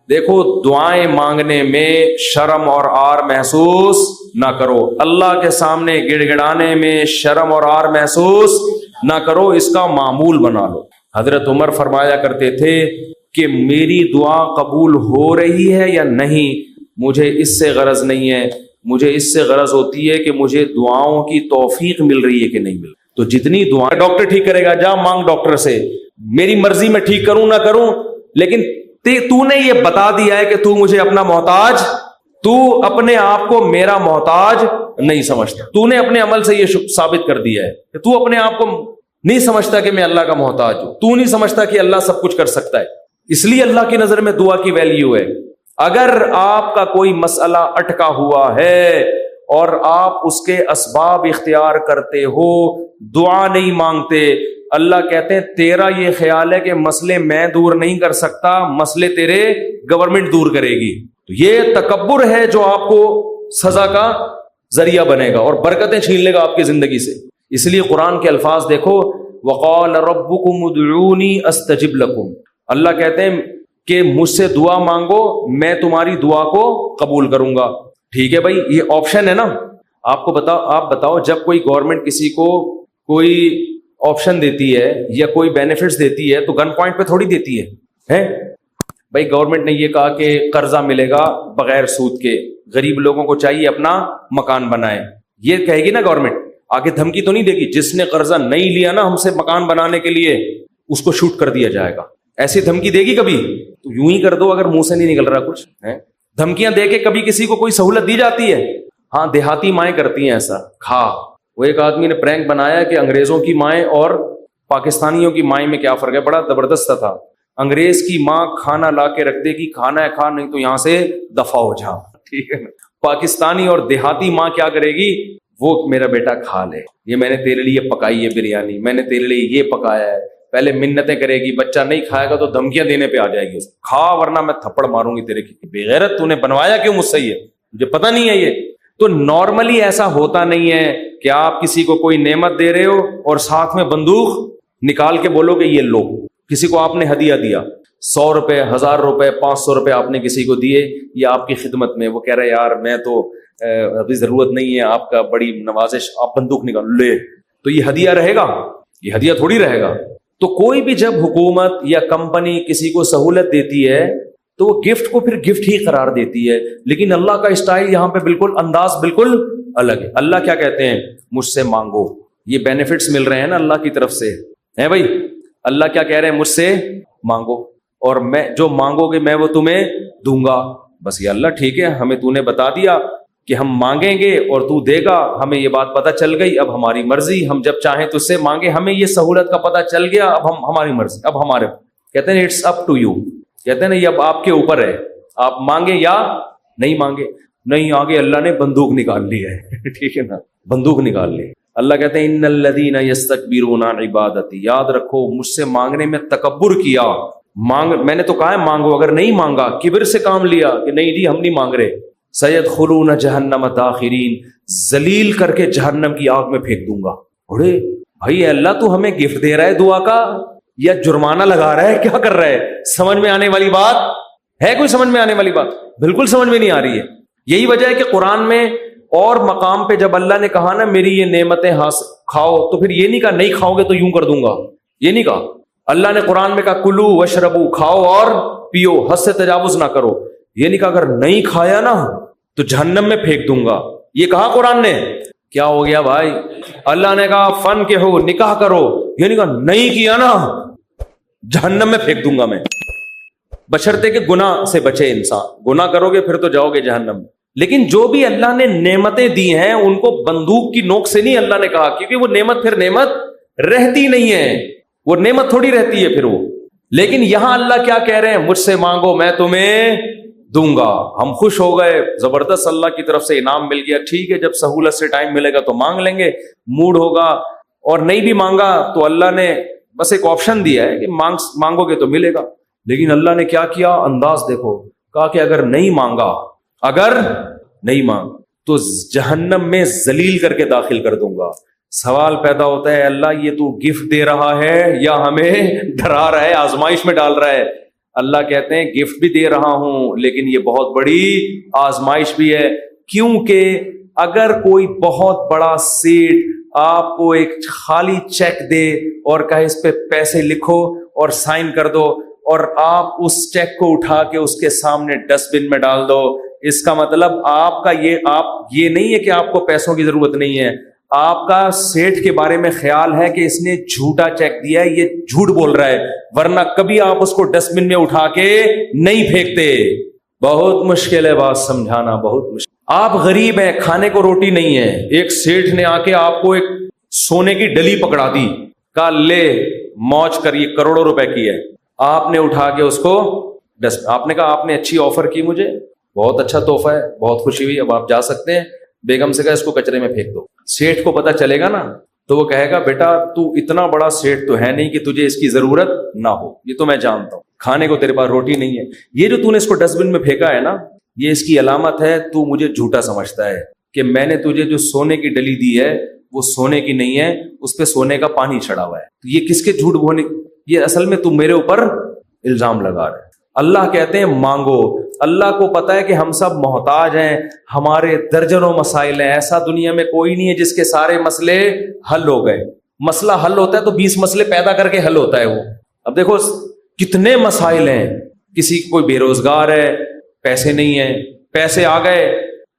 دیکھو دعائیں مانگنے میں شرم اور عار محسوس نہ کرو، اللہ کے سامنے گڑ گڑانے میں شرم اور عار محسوس نہ کرو، اس کا معمول بنا لو۔ حضرت عمر فرمایا کرتے تھے کہ میری دعا قبول ہو رہی ہے یا نہیں مجھے اس سے غرض نہیں ہے، مجھے اس سے غرض ہوتی ہے کہ مجھے دعاؤں کی توفیق مل رہی ہے کہ نہیں مل رہی۔ تو جتنی دعائیں ڈاکٹر ٹھیک کرے گا، جا مانگ ڈاکٹر سے، میری مرضی میں ٹھیک کروں نہ کروں، لیکن تو نے یہ بتا دیا ہے کہ تو مجھے اپنا محتاج، تو اپنے آپ کو میرا محتاج نہیں سمجھتا، تو نے اپنے عمل سے یہ ثابت کر دیا ہے کہ تو اپنے آپ کو نہیں سمجھتا کہ میں اللہ کا محتاج ہوں، تو نہیں سمجھتا کہ اللہ سب کچھ کر سکتا ہے۔ اس لیے اللہ کی نظر میں دعا کی ویلیو ہے۔ اگر آپ کا کوئی مسئلہ اٹکا ہوا ہے اور آپ اس کے اسباب اختیار کرتے ہو، دعا نہیں مانگتے، اللہ کہتے ہیں تیرا یہ خیال ہے کہ مسئلے میں دور نہیں کر سکتا، مسئلے تیرے گورنمنٹ دور کرے گی، تو یہ تکبر ہے جو آپ کو سزا کا ذریعہ بنے گا اور برکتیں چھین لے گا آپ کی زندگی سے۔ اس لیے قرآن کے الفاظ دیکھو، وقال ربکم ادعونی استجب لکم، اللہ کہتے ہیں کہ مجھ سے دعا مانگو میں تمہاری دعا کو قبول کروں گا۔ ٹھیک ہے بھائی، یہ آپشن ہے نا، آپ بتاؤ جب کوئی گورنمنٹ کسی کو کوئی آپشن دیتی ہے یا کوئی بینیفٹس دیتی ہے تو گن پوائنٹ پہ تھوڑی دیتی ہے بھائی گورنمنٹ نے یہ کہا کہ قرضہ ملے گا بغیر سود کے، غریب لوگوں کو چاہیے اپنا مکان بنائے، یہ کہے گی نا گورنمنٹ، آگے دھمکی تو نہیں دے گی جس نے قرضہ نہیں لیا نا ہم سے مکان بنانے کے لیے اس کو شوٹ کر دیا جائے گا، ایسی دھمکی دے گی کبھی؟ تو یوں ہی کر دو اگر منہ سے نہیں نکل رہا کچھ ہے۔ دھمکیاں دے کے کبھی کسی کو کوئی سہولت دی جاتی ہے؟ ہاں دیہاتی مائیں کرتی ہیں ایسا۔ وہ ایک آدمی نے پرینک بنایا کہ انگریزوں کی مائیں اور پاکستانیوں کی مائیں میں کیا فرق ہے، بڑا زبردست تھا۔ انگریز کی ماں کھانا لا کے رکھ دے گی، کھانا ہے کھا، نہیں تو یہاں سے دفع ہو جا، ٹھیک ہے نا۔ پاکستانی اور دیہاتی ماں کیا کرے گی، وہ میرا بیٹا کھا لے، یہ میں نے تیرے لیے پکائی ہے بریانی، میں نے تیرے لیے یہ پکایا ہے، پہلے منتیں کرے گی، بچہ نہیں کھائے گا تو دھمکیاں دینے پہ آ جائے گی، کھا ورنہ میں تھپڑ ماروں گی تیرے کی، بے غیرت تو نے بنوایا کیوں مجھ سے، یہ مجھے پتہ نہیں ہے یہ۔ تو نارملی ایسا ہوتا نہیں ہے کہ آپ کسی کو کوئی نعمت دے رہے ہو اور ساتھ میں بندوق نکال کے بولو کہ یہ لو۔ کسی کو آپ نے ہدیہ دیا، 100 روپے، 1000 روپے، 500 روپے آپ نے کسی کو دیے، یہ آپ کی خدمت میں، وہ کہہ رہے یار میں تو ابھی ضرورت نہیں ہے آپ کا، بڑی نوازش، آپ بندوق نکال لے، تو یہ ہدیہ رہے گا؟ یہ ہدیہ تھوڑی رہے گا۔ تو کوئی بھی جب حکومت یا کمپنی کسی کو سہولت دیتی ہے تو وہ گفٹ کو پھر گفٹ ہی قرار دیتی ہے، لیکن اللہ کا اسٹائل یہاں پہ بالکل انداز بالکل الگ ہے۔ اللہ کیا کہتے ہیں، مجھ سے مانگو، یہ بینیفٹس مل رہے ہیں نا اللہ کی طرف سے، ہے بھائی، اللہ کیا کہہ رہے ہیں، مجھ سے مانگو اور میں جو مانگو گے میں وہ تمہیں دوں گا۔ بس یہ اللہ ٹھیک ہے، ہمیں تو نے بتا دیا کہ ہم مانگیں گے اور تو دے گا، ہمیں یہ بات پتہ چل گئی، اب ہماری مرضی، ہم جب چاہیں تو اس سے مانگے، ہمیں یہ سہولت کا پتہ چل گیا، اب ہماری مرضی، اب ہمارے، کہتے ہیں اٹس اپ ٹو یو، کہتے ہیں نا یہ اب آپ کے اوپر ہے، آپ مانگے یا نہیں مانگے۔ نہیں، آگے اللہ نے بندوق نکال لی ہے ٹھیک ہے نا، بندوق نکال لی۔ اللہ کہتے ہیں ان الذین یستکبرون عن عبادتی، یاد رکھو مجھ سے مانگنے میں تکبر کیا، میں نے تو کہا ہے مانگو، اگر نہیں مانگا کبر سے کام لیا کہ نہیں جی ہم نہیں مانگ رہے، سیدخلون جہنم داخرین، ذلیل کر کے جہنم کی آگ میں پھینک دوں گا۔ بڑے بھائی اللہ تو ہمیں گفٹ دے رہا ہے دعا کا یا جرمانہ لگا رہا ہے، کیا کر رہا ہے؟ سمجھ میں آنے والی بات ہے؟ کوئی سمجھ میں آنے والی بات بالکل سمجھ میں نہیں آ رہی ہے۔ یہی وجہ ہے کہ قرآن میں اور مقام پہ جب اللہ نے کہا نا میری یہ نعمتیں کھاؤ، تو پھر یہ نہیں کہا نہیں کھاؤ گے تو یوں کر دوں گا، یہ نہیں کہا۔ اللہ نے قرآن میں کہا کلو وشربو، کھاؤ اور پیو، حد سے تجاوز نہ کرو، یہ نہیں کہا اگر نہیں کھایا نا تو جہنم میں پھینک دوں گا، یہ کہا قرآن نے۔ کیا ہو گیا بھائی، اللہ نے کہا فن کے ہو نکاح کرو، یہ نہیں کہا نہیں کیا نا جہنم میں پھینک دوں گا میں، بشرطے کہ گناہ سے بچے انسان، گناہ کرو گے پھر تو جاؤ گے جہنم میں۔ لیکن جو بھی اللہ نے نعمتیں دی ہیں ان کو بندوق کی نوک سے نہیں اللہ نے کہا، کیونکہ وہ نعمت پھر نعمت رہتی نہیں ہے، وہ نعمت تھوڑی رہتی ہے پھر وہ۔ لیکن یہاں اللہ کیا کہہ رہے ہیں، مجھ سے مانگو میں تمہیں دوں گا۔ ہم خوش ہو گئے، زبردست، اللہ کی طرف سے انعام مل گیا، ٹھیک ہے جب سہولت سے ٹائم ملے گا تو مانگ لیں گے، موڈ ہوگا، اور نہیں بھی مانگا تو اللہ نے بس ایک آپشن دیا ہے کہ مانگو گے تو ملے گا۔ لیکن اللہ نے کیا کیا، انداز دیکھو، کہا کہ اگر نہیں مانگا، اگر نہیں مانگ تو جہنم میں ذلیل کر کے داخل کر دوں گا۔ سوال پیدا ہوتا ہے اللہ یہ تو گفٹ دے رہا ہے یا ہمیں ڈرا رہا ہے، آزمائش میں ڈال رہا ہے؟ اللہ کہتے ہیں گفٹ بھی دے رہا ہوں لیکن یہ بہت بڑی آزمائش بھی ہے، کیونکہ اگر کوئی بہت بڑا سیٹ آپ کو ایک خالی چیک دے اور کہے اس پہ پیسے لکھو اور سائن کر دو، اور آپ اس چیک کو اٹھا کے اس کے سامنے ڈسٹ بن میں ڈال دو، اس کا مطلب آپ یہ نہیں ہے کہ آپ کو پیسوں کی ضرورت نہیں ہے، آپ کا سیٹ کے بارے میں خیال ہے کہ اس نے جھوٹا چیک دیا ہے، یہ جھوٹ بول رہا ہے، ورنہ کبھی آپ اس کو ڈسٹ بن میں اٹھا کے نہیں پھینکتے۔ بہت مشکل ہے بات سمجھانا، بہت مشکل۔ آپ غریب ہیں، کھانے کو روٹی نہیں ہے، ایک سیٹھ نے آ کے آپ کو ایک سونے کی ڈلی پکڑا دی، کہا لے موج کر، یہ کروڑوں روپے کی ہے، آپ نے اٹھا کے اس کو آپ نے کہا آپ نے اچھی آفر کی مجھے، بہت اچھا تحفہ ہے، بہت خوشی ہوئی، اب آپ جا سکتے ہیں۔ بیگم سے کہا اس کو کچرے میں پھینک دو۔ سیٹھ کو پتہ چلے گا نا تو وہ کہے گا بیٹا تو اتنا بڑا سیٹ تو ہے نہیں کہ تجھے اس کی ضرورت نہ ہو، یہ تو میں جانتا ہوں، کھانے کو تیرے پاس روٹی نہیں ہے، یہ جو تو نے اس کو ڈسٹ بن میں پھینکا ہے نا، یہ اس کی علامت ہے تو مجھے جھوٹا سمجھتا ہے کہ میں نے تجھے جو سونے کی ڈلی دی ہے وہ سونے کی نہیں ہے، اس پہ سونے کا پانی چڑھا ہوا ہے، تو یہ کس کے جھوٹ بولنے، یہ اصل میں تو میرے اوپر الزام لگا رہا ہے۔ اللہ کہتے ہیں مانگو، اللہ کو پتا ہے کہ ہم سب محتاج ہیں، ہمارے درجنوں مسائل ہیں، ایسا دنیا میں کوئی نہیں ہے جس کے سارے مسئلے حل ہو گئے، مسئلہ حل ہوتا ہے تو 20 مسئلے پیدا کر کے حل ہوتا ہے وہ۔ اب دیکھو کتنے مسائل ہیں، کسی کوئی بے روزگار ہے، پیسے نہیں ہیں، پیسے آ گئے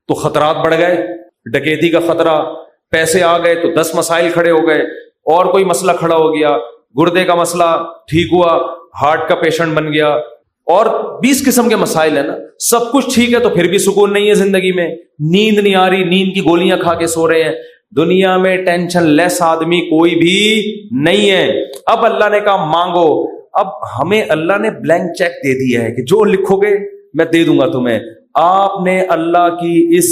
تو خطرات بڑھ گئے، ڈکیتی کا خطرہ، پیسے آ گئے تو 10 مسائل کھڑے ہو گئے، اور کوئی مسئلہ کھڑا ہو گیا، گردے کا مسئلہ ٹھیک ہوا، ہارٹ کا پیشنٹ بن گیا، اور 20 قسم کے مسائل ہیں نا، سب کچھ ٹھیک ہے تو پھر بھی سکون نہیں ہے زندگی میں، نیند نہیں آ رہی، نیند کی گولیاں کھا کے سو رہے ہیں، دنیا میں ٹینشن لیس آدمی کوئی بھی نہیں ہے۔ اب اللہ نے کہا مانگو، اب ہمیں اللہ نے بلینک چیک دے دیا ہے کہ جو لکھو گے میں دے دوں گا تمہیں۔ آپ نے اللہ کی اس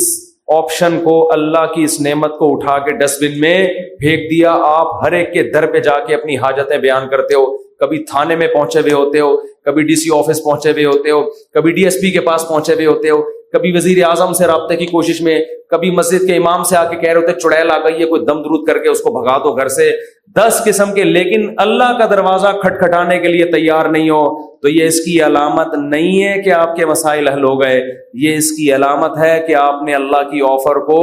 آپشن کو، اللہ کی اس نعمت کو اٹھا کے ڈسٹ بن میں پھینک دیا۔ آپ ہر ایک کے در پہ جا کے اپنی حاجتیں بیان کرتے ہو، کبھی تھانے میں پہنچے ہوئے ہوتے ہو، کبھی ڈی سی آفس پہنچے ہوئے ہوتے ہو، کبھی ڈی ایس پی کے پاس پہنچے ہوئے ہوتے ہو، کبھی وزیر اعظم سے رابطے کی کوشش میں، کبھی مسجد کے امام سے آ کے کہہ رہے ہوتے چڑیل آ گئی ہے، کوئی دم درود کر کے اس کو بھگا دو گھر سے، 10 قسم کے، لیکن اللہ کا دروازہ کھٹکھٹانے کے لیے تیار نہیں ہو، تو یہ اس کی علامت نہیں ہے کہ آپ کے مسائل حل ہو گئے، یہ اس کی علامت ہے کہ آپ نے اللہ کی آفر کو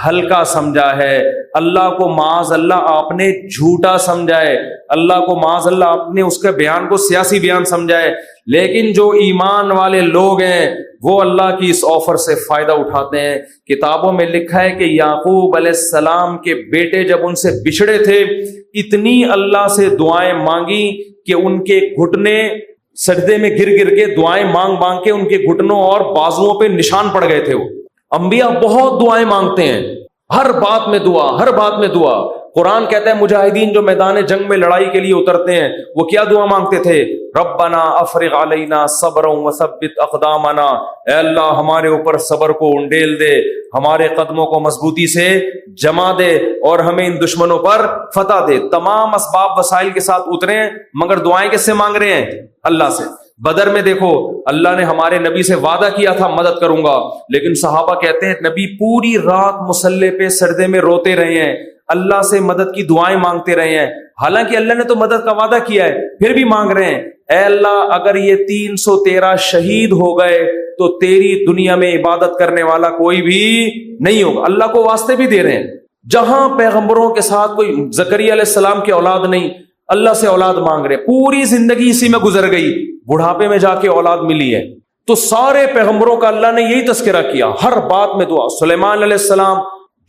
ہلکا سمجھا ہے، اللہ کو معاذ اللہ آپ نے جھوٹا سمجھا ہے، اللہ کو معاذ اللہ آپ نے اس کے بیان کو سیاسی بیان سمجھا ہے۔ لیکن جو ایمان والے لوگ ہیں وہ اللہ کی اس آفر سے فائدہ اٹھاتے ہیں۔ کتابوں میں لکھا ہے کہ یعقوب علیہ السلام کے بیٹے جب ان سے بچھڑے تھے، اتنی اللہ سے دعائیں مانگی کہ ان کے گھٹنے سجدے میں گر گر کے دعائیں مانگ مانگ کے ان کے گھٹنوں اور بازوؤں پہ نشان پڑ گئے تھے۔ وہ انبیاء بہت دعائیں مانگتے ہیں، ہر بات میں دعا، ہر بات میں دعا۔ قرآن کہتا ہے مجاہدین جو میدان جنگ میں لڑائی کے لیے اترتے ہیں وہ کیا دعا مانگتے تھے؟ ربنا افرغ علینا صبرا وثبت اقدامنا، اے اللہ ہمارے اوپر صبر کو انڈیل دے، ہمارے قدموں کو مضبوطی سے جما دے اور ہمیں ان دشمنوں پر فتح دے۔ تمام اسباب وسائل کے ساتھ اترے ہیں، مگر دعائیں کس سے مانگ رہے ہیں؟ اللہ سے۔ بدر میں دیکھو اللہ نے ہمارے نبی سے وعدہ کیا تھا مدد کروں گا، لیکن صحابہ کہتے ہیں نبی پوری رات مصلے پہ سجدے میں روتے رہے ہیں، اللہ سے مدد کی دعائیں مانگتے رہے ہیں، حالانکہ اللہ نے تو مدد کا وعدہ کیا ہے، پھر بھی مانگ رہے ہیں اے اللہ اگر یہ 313 شہید ہو گئے تو تیری دنیا میں عبادت کرنے والا کوئی بھی نہیں ہوگا۔ اللہ کو واسطے بھی دے رہے ہیں، جہاں پیغمبروں کے ساتھ کوئی زکریا علیہ السلام کی اولاد نہیں، اللہ سے اولاد مانگ رہے، پوری زندگی اسی میں گزر گئی، بڑھاپے میں جا کے اولاد ملی ہے۔ تو سارے پیغمبروں کا اللہ نے یہی تذکرہ کیا، ہر بات میں دعا۔ سلیمان علیہ السلام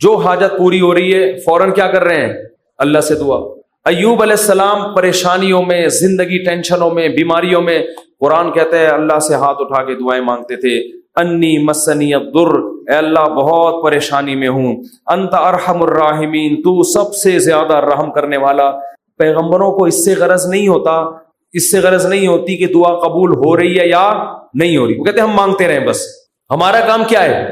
جو حاجت پوری ہو رہی ہے فوراً کیا کر رہے ہیں؟ اللہ سے دعا۔ ایوب علیہ السلام پریشانیوں میں، زندگی ٹینشنوں میں، بیماریوں میں، قرآن کہتا ہے اللہ سے ہاتھ اٹھا کے دعائیں مانگتے تھے، انی مسنی الضر، اے اللہ بہت پریشانی میں ہوں، انت ارحم الراحمین، تو سب سے زیادہ رحم کرنے والا۔ پیغمبروں کو اس سے غرض نہیں ہوتا، اس سے غرض نہیں ہوتی کہ دعا قبول ہو رہی ہے یا نہیں ہو رہی، وہ کہتے ہیں ہم مانگتے رہیں بس، ہمارا کام کیا ہے۔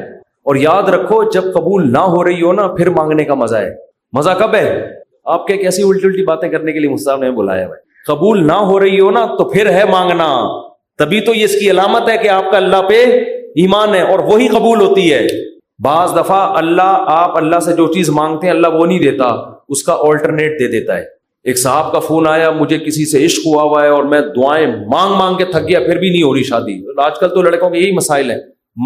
اور یاد رکھو جب قبول نہ ہو رہی ہو نا پھر مانگنے کا مزہ ہے۔ مزہ کب ہے؟ آپ کے کیسی الٹی الٹی باتیں کرنے کے لیے مصطفیٰ نے بلایا ہے۔ قبول نہ ہو رہی ہو نا تو پھر ہے مانگنا، تبھی تو یہ اس کی علامت ہے کہ آپ کا اللہ پہ ایمان ہے اور وہی قبول ہوتی ہے۔ بعض دفعہ آپ اللہ سے جو چیز مانگتے ہیں اللہ وہ نہیں دیتا، اس کا آلٹرنیٹ دے دیتا ہے ایک صاحب کا فون آیا, مجھے کسی سے عشق ہوا ہے اور میں دعائیں مانگ مانگ کے تھک گیا, پھر بھی نہیں ہو رہی شادی. آج کل تو لڑکوں کے یہی مسائل ہیں,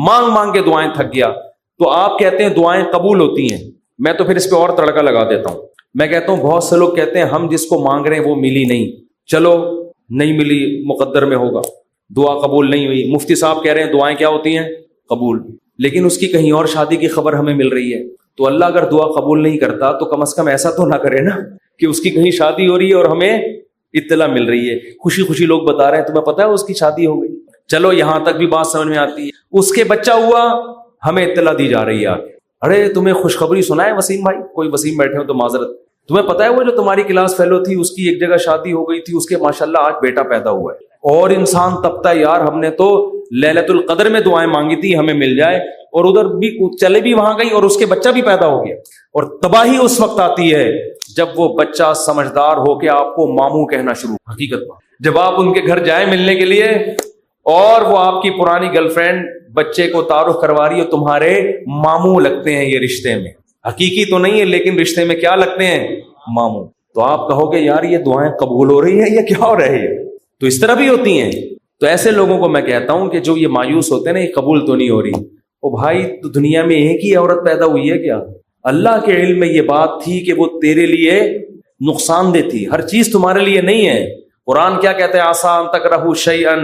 مانگ مانگ کے دعائیں تھک گیا. تو آپ کہتے ہیں دعائیں قبول ہوتی ہیں, میں تو پھر اس پہ اور تڑکا لگا دیتا ہوں. میں کہتا ہوں بہت سے لوگ کہتے ہیں ہم جس کو مانگ رہے ہیں وہ ملی نہیں, چلو نہیں ملی, مقدر میں ہوگا, دعا قبول نہیں ہوئی. مفتی صاحب کہہ رہے ہیں دعائیں کیا ہوتی ہیں, قبول, لیکن اس کی کہیں اور شادی کی خبر ہمیں مل رہی ہے. تو اللہ اگر دعا قبول نہیں کرتا تو کم از کم ایسا تو نہ کرے نا کہ اس کی کہیں شادی ہو رہی ہے اور ہمیں اطلاع مل رہی ہے. خوشی خوشی لوگ بتا رہے ہیں تمہیں پتا ہے اس کی شادی ہو گئی, چلو یہاں تک بھی بات سمجھ میں آتی ہے. اس کے بچہ ہوا, ہمیں اطلاع دی جا رہی ہے آگے, ارے تمہیں خوشخبری سنائے وسیم بھائی, کوئی وسیم بیٹھے ہو تو معذرت, تمہیں پتا ہے وہ جو تمہاری کلاس فیلو تھی اس کی ایک جگہ شادی ہو گئی تھی, اس کے ماشاءاللہ آج بیٹا پیدا ہوا ہے. اور انسان تبتا یار ہم نے تو لیلۃ القدر میں دعائیں مانگی تھی ہمیں مل جائے, اور ادھر بھی چلے بھی وہاں گئی اور اس کے بچہ بھی پیدا ہو گیا. اور تباہی اس وقت آتی ہے جب وہ بچہ سمجھدار ہو کے آپ کو ماموں کہنا شروع, حقیقت جب آپ ان کے گھر جائیں ملنے کے لیے اور وہ آپ کی پرانی گرل فرینڈ بچے کو تعارف کروا رہی ہے, تمہارے ماموں لگتے ہیں یہ رشتے میں, حقیقی تو نہیں ہے لیکن رشتے میں کیا لگتے ہیں, ماموں. تو آپ کہو گے یار یہ دعائیں قبول ہو رہی ہیں یا کیا ہو رہی ہے؟ تو اس طرح بھی ہوتی ہیں. تو ایسے لوگوں کو میں کہتا ہوں کہ جو یہ مایوس ہوتے ہیں نا, یہ قبول تو نہیں ہو رہی. او بھائی تو دنیا میں ایک ہی عورت پیدا ہوئی ہے کیا؟ اللہ کے علم میں یہ بات تھی کہ وہ تیرے لیے نقصان دہ تھی, ہر چیز تمہارے لیے نہیں ہے. قرآن کیا کہتے ہیں, آسان تکرہوا شیئا,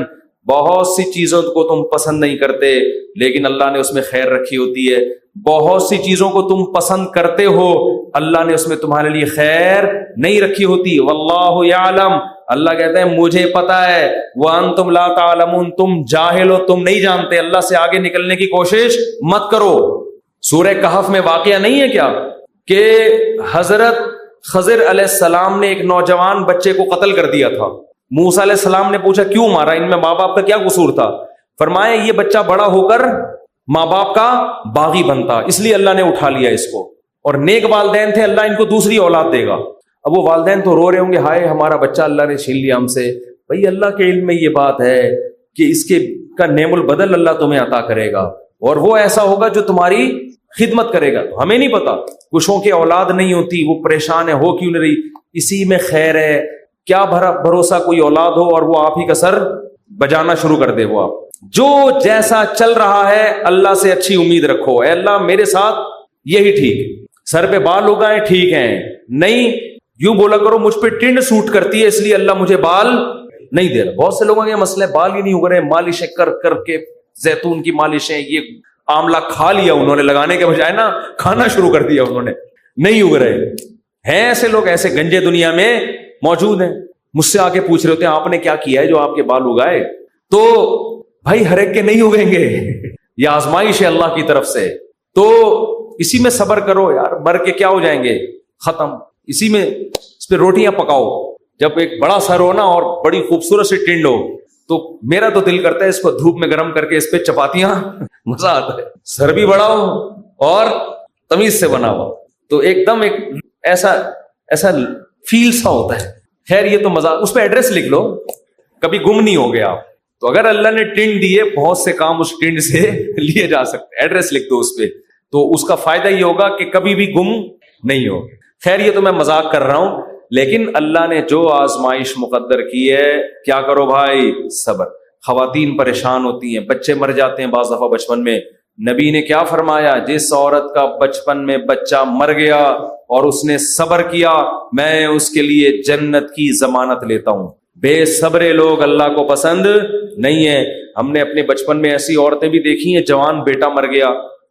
بہت سی چیزوں کو تم پسند نہیں کرتے لیکن اللہ نے اس میں خیر رکھی ہوتی ہے. بہت سی چیزوں کو تم پسند کرتے ہو, اللہ نے اس میں تمہارے لیے خیر نہیں رکھی ہوتی. واللہ یعلم, اللہ کہتے ہیں مجھے پتا ہے, وانتم لا تعلمون, تم جاہل ہو, تم نہیں جانتے. اللہ سے آگے نکلنے کی کوشش مت کرو. سورہ کہف میں واقعہ نہیں ہے کیا کہ حضرت خضر علیہ السلام نے ایک نوجوان بچے کو قتل کر دیا تھا. موسیٰ علیہ السلام نے پوچھا کیوں مارا, ان میں ماں باپ کا کیا قصور تھا؟ فرمایا یہ بچہ بڑا ہو کر ماں باپ کا باغی بنتا, اس لیے اللہ نے اٹھا لیا اس کو, اور نیک والدین تھے, اللہ ان کو دوسری اولاد دے گا. اب وہ والدین تو رو رہے ہوں گے, ہائے ہمارا بچہ اللہ نے چھین لیا ہم سے. بھئی اللہ کے علم میں یہ بات ہے کہ اس کے کا نعم البدل اللہ تمہیں عطا کرے گا, اور وہ ایسا ہوگا جو تمہاری خدمت کرے گا. تو ہمیں نہیں پتا, کچھوں کی اولاد نہیں ہوتی, وہ پریشان ہے, ہو کیوں نہیں رہی, اسی میں خیر ہے. کیا بھروسہ کوئی اولاد ہو اور وہ آپ ہی کا سر بجانا شروع کر دے. وہ آپ جو جیسا چل رہا ہے اللہ سے اچھی امید رکھو, اے اللہ میرے ساتھ یہی ٹھیک, سر پہ بال اگائیں ٹھیک ہیں, نہیں یوں بولا کرو مجھ پہ ٹنڈ سوٹ کرتی ہے اس لیے اللہ مجھے بال نہیں دے رہا. بہت سے لوگوں کے مسئلے بال ہی نہیں اگ رہے, مالشیں کر کر کے, زیتون کی مالشیں, یہ آملہ کھا لیا انہوں نے, لگانے کے بجائے نا کھانا شروع کر دیا انہوں نے, نہیں اگ رہے ہیں. ایسے لوگ ایسے گنجے دنیا میں موجود ہیں. مجھ سے آ کے پوچھ رہے ہوتے ہیں آپ نے کیا کیا ہے جو آپ کے بال اگائے؟ تو بھائی ہر ایک کے نہیں اگیں گے, یہ آزمائش ہے اللہ کی طرف سے. تو اسی میں صبر کرو یار, مر کے کیا ہو جائیں گے, ختم. اسی میں اس پہ روٹیاں پکاؤ. جب ایک بڑا سر ہو نا اور بڑی خوبصورت سی ٹنڈ ہو تو میرا تو دل کرتا ہے اس کو دھوپ میں گرم کر کے اس پہ چپاتیاں, مزہ آتا ہے. سر بھی بڑا ہو اور تمیز سے بنا ہوا, تو ایک دم ایک ایسا فیل سا ہوتا ہے. خیر یہ تو مزہ, اس پہ ایڈریس لکھ لو, کبھی گم نہیں ہو گیا آپ. تو اگر اللہ نے ٹنڈ دیے, بہت سے کام اس ٹنڈ سے لیے جا سکتے, ایڈریس لکھ دو اس پہ, تو اس کا فائدہ یہ ہوگا کہ کبھی بھی گم نہیں ہو. خیر یہ تو میں مذاق کر رہا ہوں, لیکن اللہ نے جو آزمائش مقدر کی ہے, کیا کرو بھائی, صبر. خواتین پریشان ہوتی ہیں, بچے مر جاتے ہیں بعض دفعہ بچپن میں. نبی نے کیا فرمایا, جس عورت کا بچپن میں بچہ مر گیا اور اس نے صبر کیا, میں اس کے لیے جنت کی ضمانت لیتا ہوں. بے صبرے لوگ اللہ کو پسند نہیں ہے. ہم نے اپنے بچپن میں ایسی عورتیں بھی دیکھی ہیں, جوان بیٹا مر گیا,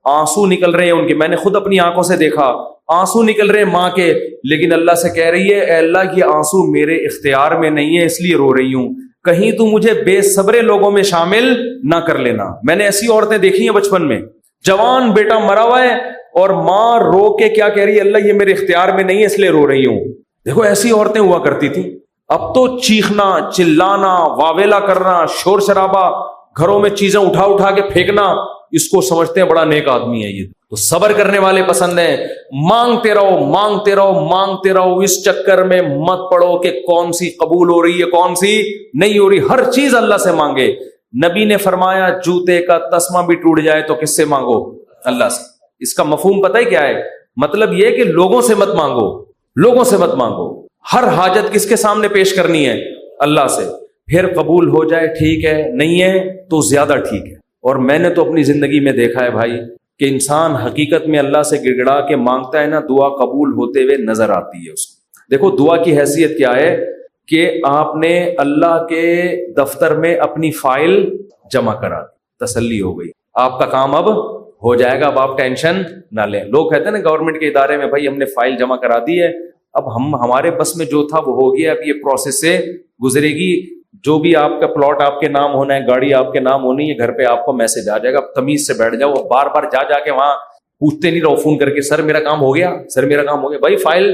آنسو نکل رہے ہیں ان کے, میں نے خود اپنی آنکھوں سے دیکھا, آنسو نکل رہے ہیں ماں کے, لیکن اللہ سے کہہ رہی ہے اے اللہ یہ آنسو میرے اختیار میں نہیں ہے اس لیے رو رہی ہوں, کہیں تو مجھے بے صبرے لوگوں میں شامل نہ کر لینا. میں نے ایسی عورتیں دیکھی ہیں بچپن میں, جوان بیٹا مرا ہوا ہے اور ماں رو کے کیا کہہ رہی ہے, اللہ یہ میرے اختیار میں نہیں ہے اس لیے رو رہی ہوں. دیکھو ایسی عورتیں ہوا کرتی تھی. اب تو چیخنا, چلانا, واویلا کرنا, شور شرابہ, گھروں میں چیزیں اٹھا اٹھا کے پھینکنا, اس کو سمجھتے ہیں بڑا نیک آدمی ہے یہ. تو صبر کرنے والے پسند ہیں. مانگتے رہو مانگتے رہو مانگتے رہو, اس چکر میں مت پڑو کہ کون سی قبول ہو رہی ہے کون سی نہیں ہو رہی. ہر چیز اللہ سے مانگے. نبی نے فرمایا جوتے کا تسمہ بھی ٹوٹ جائے تو کس سے مانگو, اللہ سے. اس کا مفہوم پتہ ہے کیا ہے؟ مطلب یہ کہ لوگوں سے مت مانگو, لوگوں سے مت مانگو. ہر حاجت کس کے سامنے پیش کرنی ہے؟ اللہ سے. پھر قبول ہو جائے ٹھیک ہے, نہیں ہے تو زیادہ ٹھیک ہے. اور میں نے تو اپنی زندگی میں دیکھا ہے بھائی کہ انسان حقیقت میں اللہ سے گڑ گڑا کے مانگتا ہے نا, دعا قبول ہوتے ہوئے نظر آتی ہے اس کو. دیکھو دعا کی حیثیت کیا ہے کہ آپ نے اللہ کے دفتر میں اپنی فائل جمع کرا دی, تسلی ہو گئی, آپ کا کام اب ہو جائے گا, اب آپ ٹینشن نہ لیں. لوگ کہتے ہیں نا گورنمنٹ کے ادارے میں, بھائی ہم نے فائل جمع کرا دی ہے, اب ہمارے بس میں جو تھا وہ ہو گیا, اب یہ پروسیس سے گزرے گی, جو بھی آپ کا پلاٹ آپ کے نام ہونا ہے, گاڑی آپ کے نام ہونی ہے, گھر پہ آپ کو میسج آ جائے گا. اب تمیز سے بیٹھ جاؤ, بار بار جا کے وہاں پوچھتے نہیں رہو فون کر کے, سر میرا کام ہو گیا, سر میرا کام ہو گیا. بھائی فائل,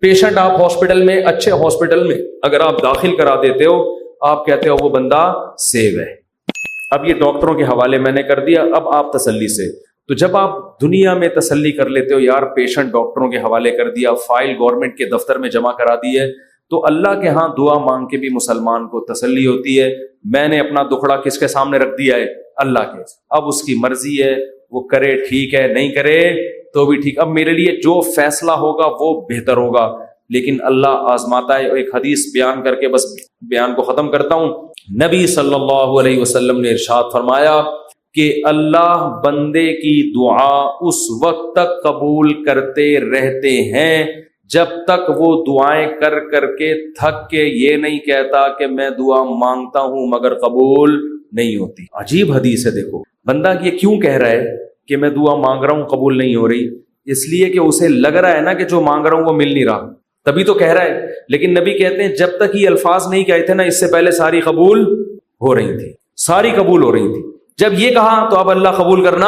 پیشنٹ آپ ہاسپٹل میں, اچھے ہاسپٹل میں اگر آپ داخل کرا دیتے ہو, آپ کہتے ہو وہ بندہ سیو ہے, اب یہ ڈاکٹروں کے حوالے میں نے کر دیا, اب آپ تسلی سے. تو جب آپ دنیا میں تسلی کر لیتے ہو یار پیشنٹ ڈاکٹروں کے حوالے کر دیا, فائل گورنمنٹ کے دفتر میں جمع کرا دی ہے, تو اللہ کے ہاں دعا مانگ کے بھی مسلمان کو تسلی ہوتی ہے. میں نے اپنا دکھڑا کس کے سامنے رکھ دیا ہے؟ اللہ کے. اب اس کی مرضی ہے, وہ کرے ٹھیک ہے, نہیں کرے تو بھی ٹھیک. اب میرے لیے جو فیصلہ ہوگا وہ بہتر ہوگا, لیکن اللہ آزماتا ہے. ایک حدیث بیان کر کے بس بیان کو ختم کرتا ہوں. نبی صلی اللہ علیہ وسلم نے ارشاد فرمایا کہ اللہ بندے کی دعا اس وقت تک قبول کرتے رہتے ہیں جب تک وہ دعائیں کر کر کے تھک کے یہ نہیں کہتا کہ میں دعا مانگتا ہوں مگر قبول نہیں ہوتی. عجیب حدیث ہے. دیکھو بندہ یہ کیوں کہہ رہا ہے کہ میں دعا مانگ رہا ہوں قبول نہیں ہو رہی؟ اس لیے کہ اسے لگ رہا ہے نا کہ جو مانگ رہا ہوں وہ مل نہیں رہا, تبھی تو کہہ رہا ہے. لیکن نبی کہتے ہیں جب تک یہ الفاظ نہیں کہے تھے نا, اس سے پہلے ساری قبول ہو رہی تھی, ساری قبول ہو رہی تھی. جب یہ کہا تو اب اللہ قبول کرنا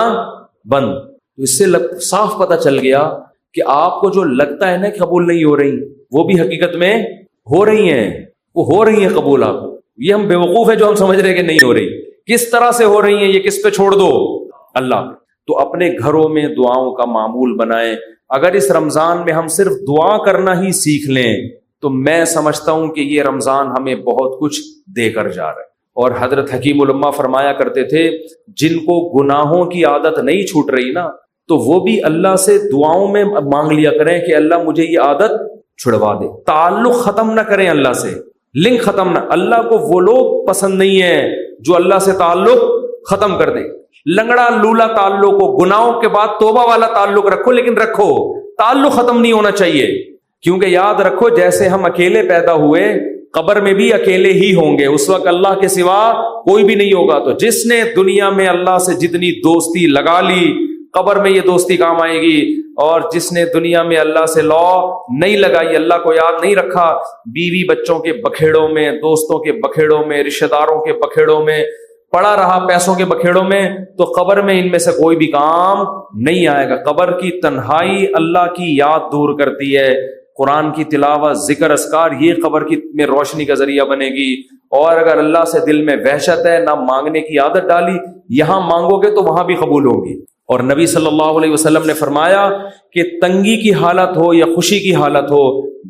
بند. تو اس سے صاف پتہ چل گیا کہ آپ کو جو لگتا ہے نا کہ قبول نہیں ہو رہی, وہ بھی حقیقت میں ہو رہی ہیں, وہ ہو رہی ہیں قبول. آپ کو یہ ہم بیوقوف ہیں جو ہم سمجھ رہے ہیں کہ نہیں ہو رہی. کس طرح سے ہو رہی ہیں یہ کس پہ چھوڑ دو؟ اللہ. تو اپنے گھروں میں دعاؤں کا معمول بنائیں. اگر اس رمضان میں ہم صرف دعا کرنا ہی سیکھ لیں تو میں سمجھتا ہوں کہ یہ رمضان ہمیں بہت کچھ دے کر جا رہا ہے. اور حضرت حکیم الامہ فرمایا کرتے تھے جن کو گناہوں کی عادت نہیں چھوٹ رہی نا, تو وہ بھی اللہ سے دعاؤں میں مانگ لیا کریں کہ اللہ مجھے یہ عادت چھڑوا دے. تعلق ختم نہ کریں اللہ سے, لنک ختم نہ. اللہ کو وہ لوگ پسند نہیں ہیں جو اللہ سے تعلق ختم کر دیں. لنگڑا لولا تعلق ہو, گناہوں کے بعد توبہ والا تعلق رکھو, لیکن رکھو, تعلق ختم نہیں ہونا چاہیے. کیونکہ یاد رکھو جیسے ہم اکیلے پیدا ہوئے قبر میں بھی اکیلے ہی ہوں گے, اس وقت اللہ کے سوا کوئی بھی نہیں ہوگا. تو جس نے دنیا میں اللہ سے جتنی دوستی لگا لی قبر میں یہ دوستی کام آئے گی, اور جس نے دنیا میں اللہ سے لا نہیں لگائی, اللہ کو یاد نہیں رکھا, بیوی بچوں کے بکھیڑوں میں, دوستوں کے بکھیڑوں میں, رشتہ داروں کے بکھیڑوں میں پڑا رہا, پیسوں کے بکھیڑوں میں, تو قبر میں ان میں سے کوئی بھی کام نہیں آئے گا. قبر کی تنہائی اللہ کی یاد دور کرتی ہے. قرآن کی تلاوت, ذکر اذکار, یہ قبر کی میں روشنی کا ذریعہ بنے گی. اور اگر اللہ سے دل میں وحشت ہے, نہ مانگنے کی عادت ڈالی, یہاں مانگو گے تو وہاں بھی قبول ہوگی. اور نبی صلی اللہ علیہ وسلم نے فرمایا کہ تنگی کی حالت ہو یا خوشی کی حالت ہو,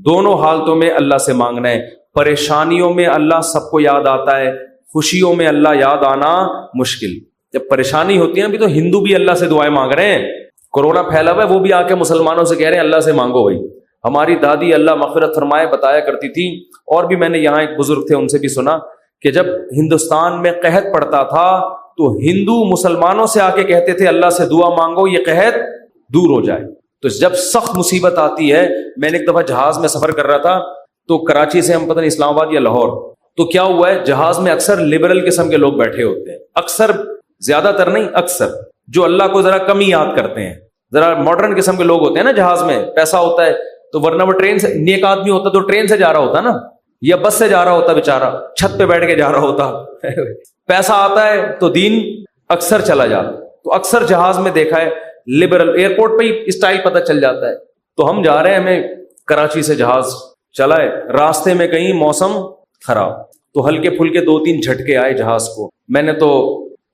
دونوں حالتوں میں اللہ سے مانگنا ہے. پریشانیوں میں اللہ سب کو یاد آتا ہے, خوشیوں میں اللہ یاد آنا مشکل. جب پریشانی ہوتی ہے بھی تو ہندو بھی اللہ سے دعائیں مانگ رہے ہیں. کورونا پھیلا ہوا ہے, وہ بھی آ کے مسلمانوں سے کہہ رہے ہیں اللہ سے مانگو. بھائی ہماری دادی اللہ مغفرت فرمائے بتایا کرتی تھی, اور بھی میں نے یہاں ایک بزرگ تھے ان سے بھی سنا کہ جب ہندوستان میں قحط پڑتا تھا تو ہندو مسلمانوں سے آ کے کہتے تھے اللہ سے دعا مانگو یہ قحط دور ہو جائے. تو جب سخت مصیبت آتی ہے, میں نے ایک دفعہ جہاز میں سفر کر رہا تھا, تو کراچی سے ہم پتہ نہیں اسلام آباد یا لاہور, تو کیا ہوا ہے جہاز میں اکثر لبرل قسم کے لوگ بیٹھے ہوتے ہیں, اکثر, زیادہ تر نہیں, اکثر, جو اللہ کو ذرا کم ہی یاد کرتے ہیں. ذرا ماڈرن قسم کے لوگ ہوتے ہیں نا جہاز میں, پیسہ ہوتا ہے تو, ورنہ وہ ٹرین سے, نیک آدمی ہوتا تو ٹرین سے جا رہا ہوتا نا, یا بس سے جا رہا ہوتا, بیچارہ چھت پہ بیٹھ کے جا رہا ہوتا. پیسہ آتا ہے تو دین اکثر چلا جاتا. تو اکثر جہاز میں دیکھا ہے لبرل, ایئرپورٹ پہ ہی اسٹائل پتہ چل جاتا ہے. تو ہم جا رہے ہیں, ہمیں کراچی سے جہاز چلا ہے, راستے میں کہیں موسم خراب, تو ہلکے پھلکے 2-3 جھٹکے آئے جہاز کو. میں نے تو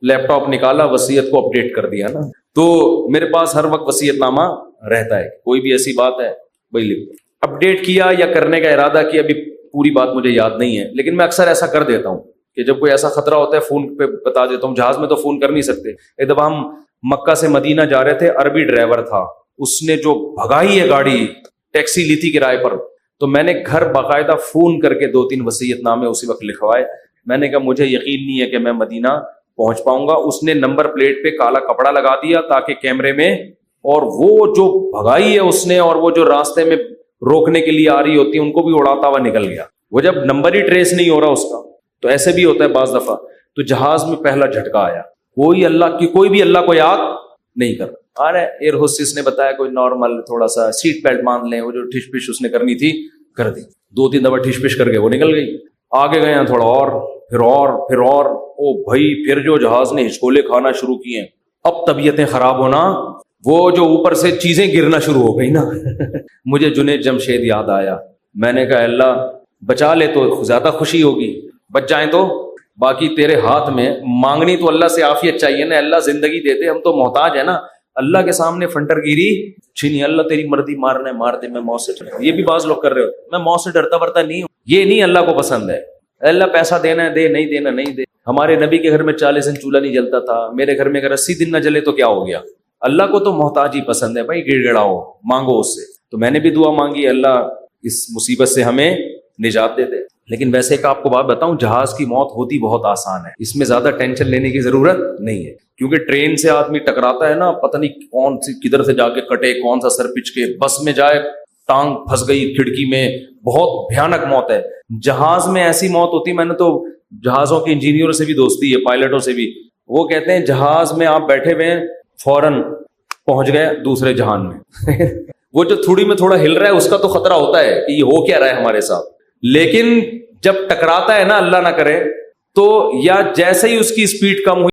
لیپ ٹاپ نکالا, وصیت کو اپڈیٹ کر دیا نا, تو میرے پاس ہر وقت وصیت نامہ رہتا ہے, کوئی بھی ایسی بات ہے وہی لکھ. اپڈیٹ کیا یا کرنے کا ارادہ کیا, ابھی پوری بات مجھے یاد نہیں ہے, لیکن میں اکثر ایسا کر دیتا ہوں کہ جب کوئی ایسا خطرہ ہوتا ہے فون پہ بتا دیتا ہوں. جہاز میں تو فون کر نہیں سکتے. ایک دفعہ ہم مکہ سے مدینہ جا رہے تھے, عربی ڈرائیور تھا, اس نے جو بھگائی ہے گاڑی, ٹیکسی لی تھی کرائے پر, تو میں نے گھر باقاعدہ فون کر کے 2-3 وصیت نامے اسی وقت لکھوائے. میں نے کہا مجھے یقین نہیں ہے کہ میں مدینہ پہنچ پاؤں گا. اس نے نمبر پلیٹ پہ کالا کپڑا لگا دیا تاکہ کیمرے میں, اور وہ جو بھگائی ہے اس نے, اور وہ جو راستے میں روکنے کے لیے آ رہی ہوتی ہے ان کو بھی اڑاتا ہوا نکل گیا. وہ جب نمبر ہی ٹریس نہیں ہو رہا اس کا, تو ایسے بھی ہوتا ہے بعض دفعہ. تو جہاز میں پہلا جھٹکا آیا. کوئی بھی اللہ کو یاد نہیں کر. ارے ایئر ہوسٹس نے بتایا کوئی نارمل تھوڑا سا سیٹ بیلٹ باندھ لیں, وہ جو ٹھش پش اس نے کرنی تھی کر دی. 2-3 دفعہ ٹھش پش کر کے وہ نکل گئی. آگے گئے ہیں تھوڑا اور, پھر اور او بھائی, پھر جو جہاز نے ہچکولے کھانا شروع کیے, اب طبیعتیں خراب ہونا, وہ جو اوپر سے چیزیں گرنا شروع ہو گئی نا. مجھے جنید جمشید یاد آیا. میں نے کہا اللہ بچا لے تو زیادہ خوشی ہوگی, بچ جائیں تو باقی تیرے ہاتھ میں. مانگنی تو اللہ سے عافیت چاہیے نا, اللہ زندگی دیتے, ہم تو محتاج ہیں نا. اللہ کے سامنے فنٹر گیری چھینی, اللہ تیری مرضی, مارنا ہے مار دے, میں موت سے ڈرتا. یہ بھی بعض لوگ کر رہے ہوتے, میں موت سے ڈرتا ورتا نہیں ہوں. یہ نہیں اللہ کو پسند ہے. اللہ پیسہ دینا ہے دے, نہیں دینا نہیں دے. ہمارے نبی کے گھر میں 40 دن چولہا نہیں جلتا تھا, میرے گھر میں اگر 80 دن نہ جلے تو کیا ہو گیا. اللہ کو تو محتاج ہی پسند ہے بھائی, گڑ گڑاؤ, مانگو اس سے. تو میں نے بھی دعا مانگی, اللہ اس مصیبت سے ہمیں نجات دے دے. لیکن ویسے ایک آپ کو بات بتاؤں, جہاز کی موت ہوتی بہت آسان ہے, اس میں زیادہ ٹینشن لینے کی ضرورت نہیں ہے. کیونکہ ٹرین سے آدمی ٹکراتا ہے نا, پتہ نہیں کون سی کدھر سے جا کے کٹے, کون سا سر پچ کے. بس میں جائے ٹانگ پھنس گئی کھڑکی میں, بہت بھیانک موت ہے. جہاز میں ایسی موت ہوتی, میں نے تو جہازوں کے انجینئروں سے بھی دوستی ہے, پائلٹوں سے بھی. وہ کہتے ہیں جہاز میں آپ بیٹھے ہوئے ہیں, فوراً پہنچ گئے دوسرے جہان میں. وہ جو تھوڑی میں تھوڑا ہل رہا ہے اس کا تو خطرہ ہوتا ہے کہ یہ ہو کیا رہا ہے ہمارے ساتھ, لیکن جب ٹکراتا ہے نا, اللہ نہ کرے, تو یا جیسے ہی اس کی اسپیڈ کم ہوئی